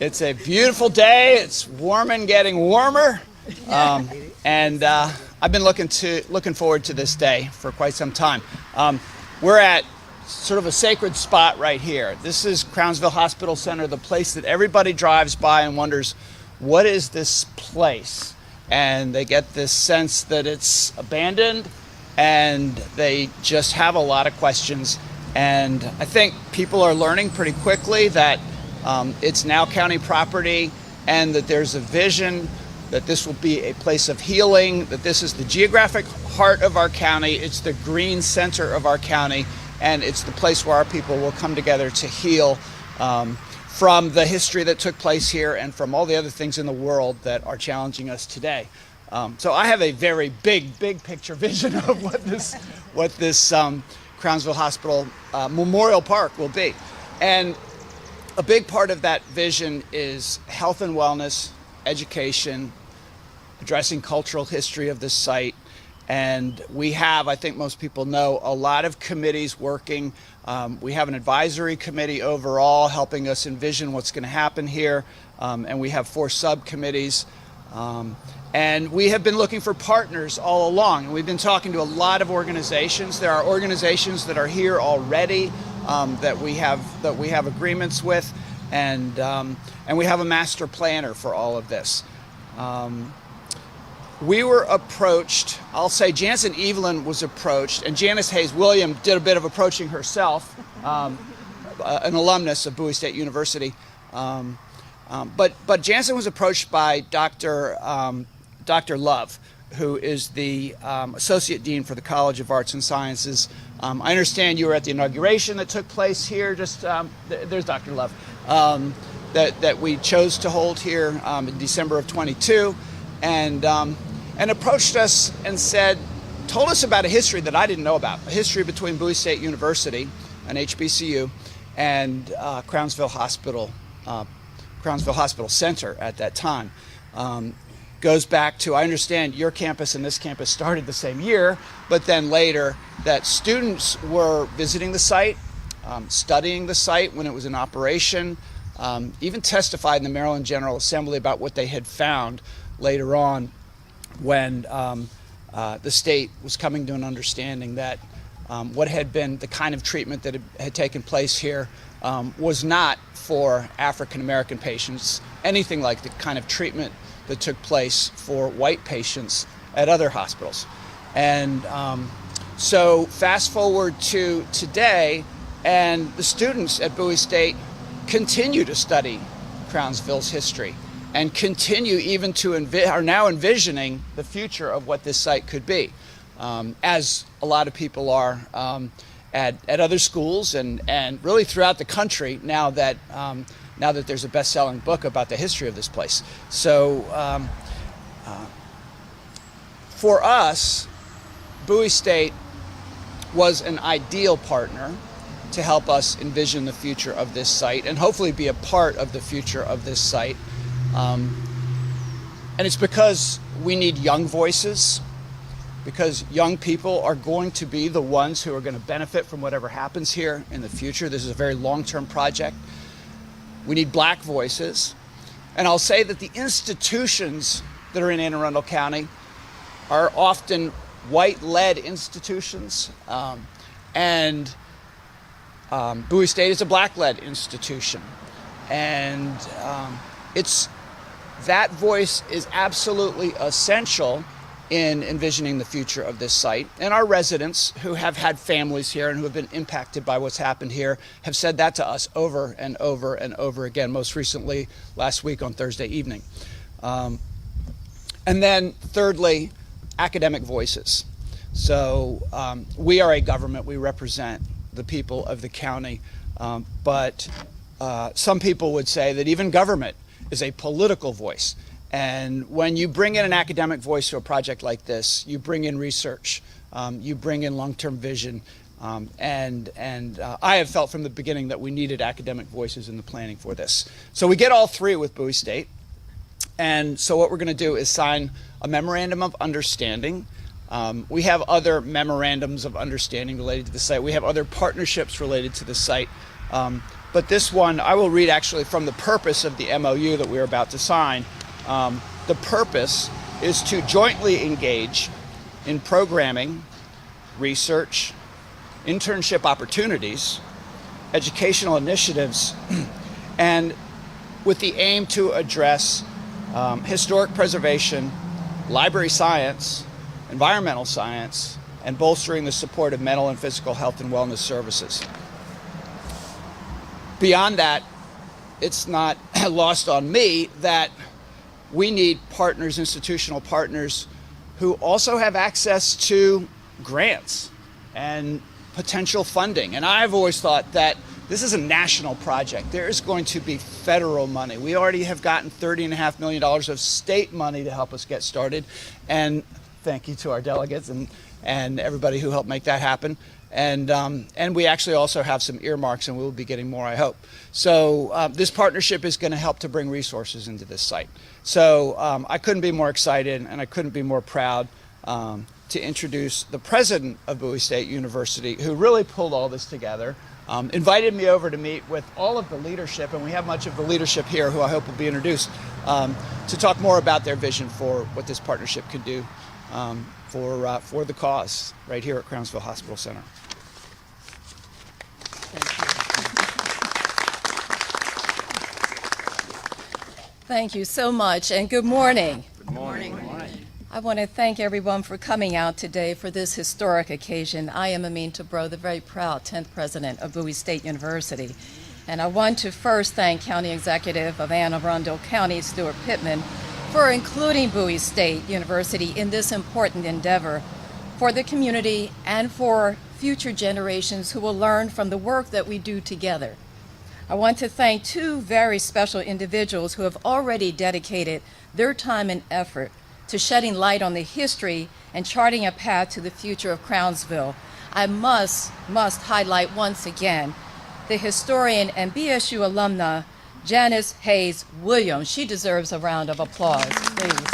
It's a beautiful day. It's warm and getting warmer, and I've been looking forward to this day for quite some time. We're at sort of a sacred spot right here. This is Crownsville Hospital Center, the place that everybody drives by and wonders, what is this place? And they get this sense that it's abandoned, and they just have a lot of questions. And I think people are learning pretty quickly that it's now county property, and that there's a vision that this will be a place of healing, that this is the geographic heart of our county, it's the green center of our county, and it's the place where our people will come together to heal from the history that took place here and from all the other things in the world that are challenging us today. So I have a very big picture vision of what this Crownsville Hospital Memorial Park will be. And a big part of that vision is health and wellness, education, addressing cultural history of this site. And we have, I think most people know, a lot of committees working. We have an advisory committee overall helping us envision what's going to happen here. And we have 4 subcommittees. And we have been looking for partners all along. And we've been talking to a lot of organizations. There are organizations that are here already that we have agreements with, and we have a master planner for all of this. We were approached, I'll say Janice and Evelyn was approached, and Janice Hayes-William did a bit of approaching herself, an alumnus of Bowie State University. But Jansen was approached by Dr. Love, who is the Associate Dean for the College of Arts and Sciences. I understand you were at the inauguration that took place here. There's Dr. Love, that we chose to hold here in December of 22, and approached us and told us about a history that I didn't know about, a history between Bowie State University, an HBCU, and Crownsville Hospital Center at that time. Goes back to, I understand your campus and this campus started the same year, but then later that students were visiting the site, studying the site when it was in operation, even testified in the Maryland General Assembly about what they had found later on when the state was coming to an understanding that what had been the kind of treatment that had taken place here was not for African American patients anything like the kind of treatment that took place for white patients at other hospitals. And so fast forward to today, and the students at Bowie State continue to study Crownsville's history and continue even to are now envisioning the future of what this site could be, as a lot of people are at other schools and really throughout the country now that there's a best-selling book about the history of this place. So for us, Bowie State was an ideal partner to help us envision the future of this site and hopefully be a part of the future of this site. And it's because we need young voices, because young people are going to be the ones who are going to benefit from whatever happens here in the future. This is a very long-term project. We need black voices. And I'll say that the institutions that are in Anne Arundel County are often white-led institutions. And Bowie State is a black-led institution. And that voice is absolutely essential in envisioning the future of this site. And our residents who have had families here and who have been impacted by what's happened here have said that to us over and over and over again, most recently last week on Thursday evening. And then thirdly, academic voices. So we are a government, we represent the people of the county, but some people would say that even government is a political voice. And when you bring in an academic voice to a project like this, you bring in research, you bring in long-term vision, and I have felt from the beginning that we needed academic voices in the planning for this. So we get all 3 with Bowie State, and so what we're going to do is sign a memorandum of understanding. We have other memorandums of understanding related to the site. We have other partnerships related to the site. but this one, I will read actually from the purpose of the MOU that we're about to sign. The purpose is to jointly engage in programming, research, internship opportunities, educational initiatives, and with the aim to address historic preservation, library science, environmental science, and bolstering the support of mental and physical health and wellness services. Beyond that, it's not lost on me that we need partners, institutional partners, who also have access to grants and potential funding. And I've always thought that this is a national project. There is going to be federal money. We already have gotten $30.5 million of state money to help us get started. And thank you to our delegates and everybody who helped make that happen. And we actually also have some earmarks, and we'll be getting more, I hope. So this partnership is going to help to bring resources into this site. So I couldn't be more excited, and I couldn't be more proud to introduce the president of Bowie State University, who really pulled all this together, invited me over to meet with all of the leadership, and we have much of the leadership here who I hope will be introduced, to talk more about their vision for what this partnership could do for the cause right here at Crownsville Hospital Center. Thank you so much, and good morning. Good morning. Good morning. I want to thank everyone for coming out today for this historic occasion. I am Amin Tabro, the very proud 10th president of Bowie State University. And I want to first thank County Executive of Anne Arundel County, Stuart Pittman, for including Bowie State University in this important endeavor for the community and for future generations who will learn from the work that we do together. I want to thank two very special individuals who have already dedicated their time and effort to shedding light on the history and charting a path to the future of Crownsville. I must highlight once again the historian and BSU alumna, Janice Hayes Williams. She deserves a round of applause, please.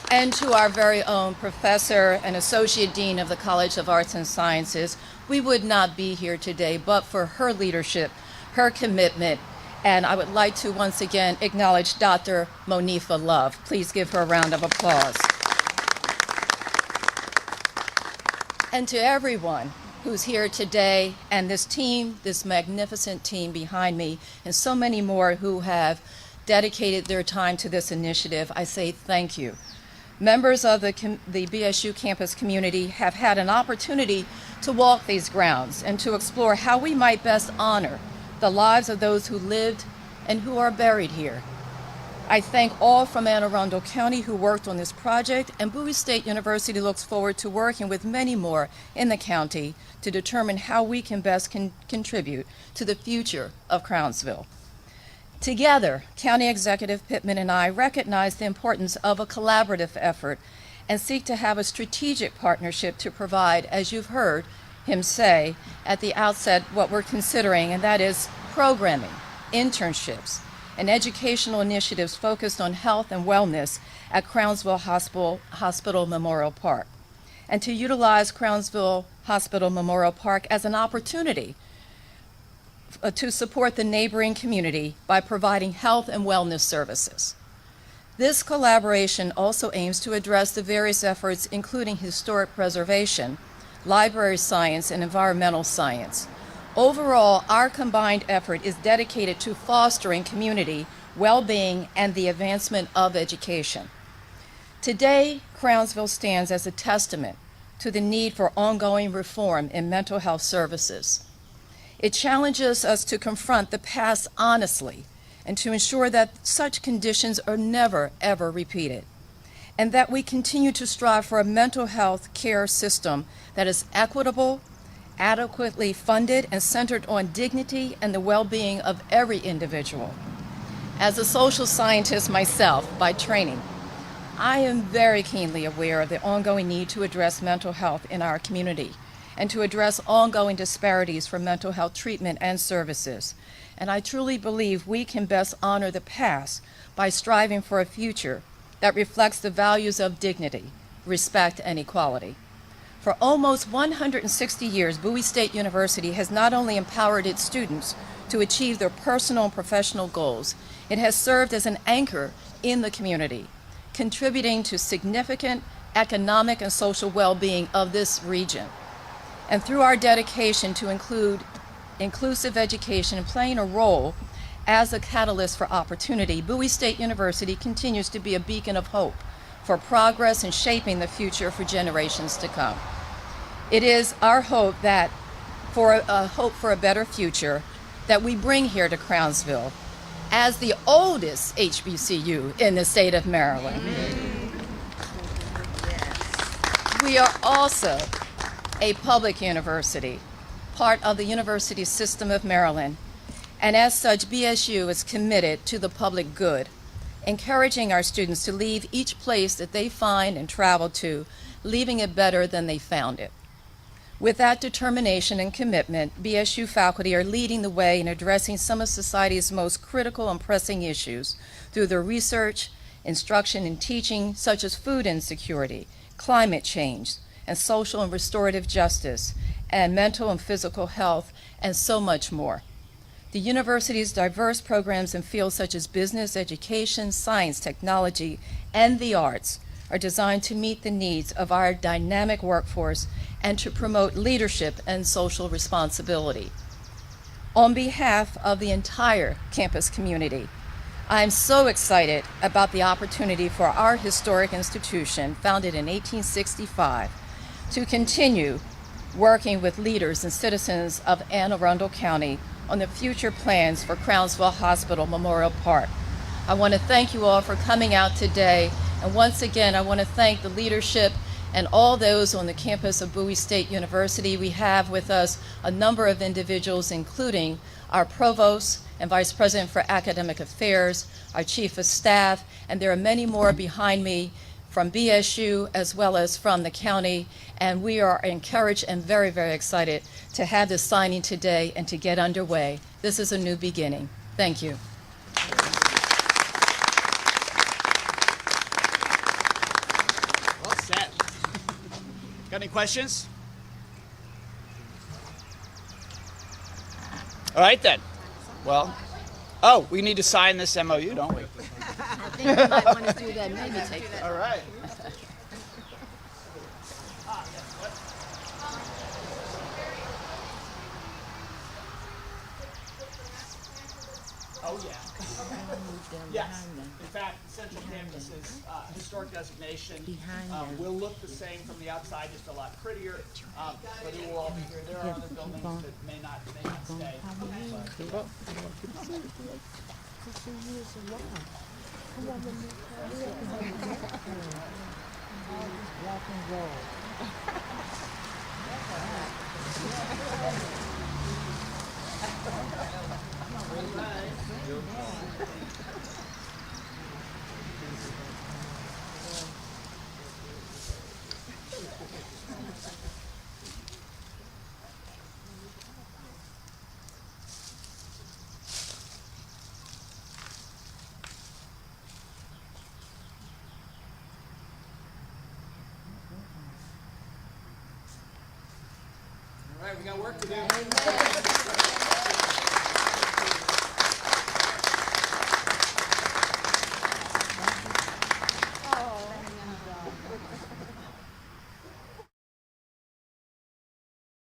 And to our very own professor and associate dean of the College of Arts and Sciences, we would not be here today but for her leadership, her commitment, and I would like to once again acknowledge Dr. Monifa Love. Please give her a round of applause. And to everyone who's here today, and this team, this magnificent team behind me, and so many more who have dedicated their time to this initiative, I say thank you. Members of the BSU campus community have had an opportunity to walk these grounds and to explore how we might best honor the lives of those who lived and who are buried here. I thank all from Anne Arundel County who worked on this project, and Bowie State University looks forward to working with many more in the county to determine how we can best contribute to the future of Crownsville. Together, County Executive Pittman and I recognize the importance of a collaborative effort and seek to have a strategic partnership to provide, as you've heard him say at the outset, what we're considering, and that is programming, internships, and educational initiatives focused on health and wellness at Crownsville Hospital Memorial Park, and to utilize Crownsville Hospital Memorial Park as an opportunity to support the neighboring community by providing health and wellness services. This collaboration also aims to address the various efforts, including historic preservation, library science, and environmental science. Overall, our combined effort is dedicated to fostering community well-being and the advancement of education. Today, Crownsville stands as a testament to the need for ongoing reform in mental health services. It challenges us to confront the past honestly and to ensure that such conditions are never, ever repeated, and that we continue to strive for a mental health care system that is equitable, adequately funded, and centered on dignity and the well-being of every individual. As a social scientist myself by training, I am very keenly aware of the ongoing need to address mental health in our community and to address ongoing disparities for mental health treatment and services. And I truly believe we can best honor the past by striving for a future that reflects the values of dignity, respect, and equality. For almost 160 years, Bowie State University has not only empowered its students to achieve their personal and professional goals, it has served as an anchor in the community, contributing to significant economic and social well-being of this region. And through our dedication to include inclusive education and playing a role as a catalyst for opportunity, Bowie State University continues to be a beacon of hope for progress and shaping the future for generations to come. It is our hope that for a better future that we bring here to Crownsville as the oldest HBCU in the state of Maryland. We are also a public university, part of the University System of Maryland, and as such, BSU is committed to the public good, encouraging our students to leave each place that they find and travel to, leaving it better than they found it. With that determination and commitment, BSU faculty are leading the way in addressing some of society's most critical and pressing issues through their research, instruction, and teaching, such as food insecurity, climate change, and social and restorative justice, and mental and physical health, and so much more. The university's diverse programs in fields such as business, education, science, technology, and the arts are designed to meet the needs of our dynamic workforce and to promote leadership and social responsibility. On behalf of the entire campus community, I am so excited about the opportunity for our historic institution, founded in 1865, to continue working with leaders and citizens of Arundel County on the future plans for Crownsville Hospital Memorial Park. I want to thank you all for coming out today, and once again I want to thank the leadership and all those on the campus of Bowie State University. We have with us a number of individuals, including our Provost and Vice President for Academic Affairs, our Chief of Staff, and there are many more behind me from BSU as well as from the county, and we are encouraged and very, very excited to have this signing today and to get underway. This is a new beginning. Thank you. Well said. Got any questions? All right then. Well, oh, we need to sign this MOU, don't we? I think you might want to do that, maybe take that. All right. Oh, yeah. Yes. In fact, Central Campus is historic designation. Will look the same from the outside, just a lot prettier. But it will all be here. There are other buildings that may not stay. All right, we got work to do.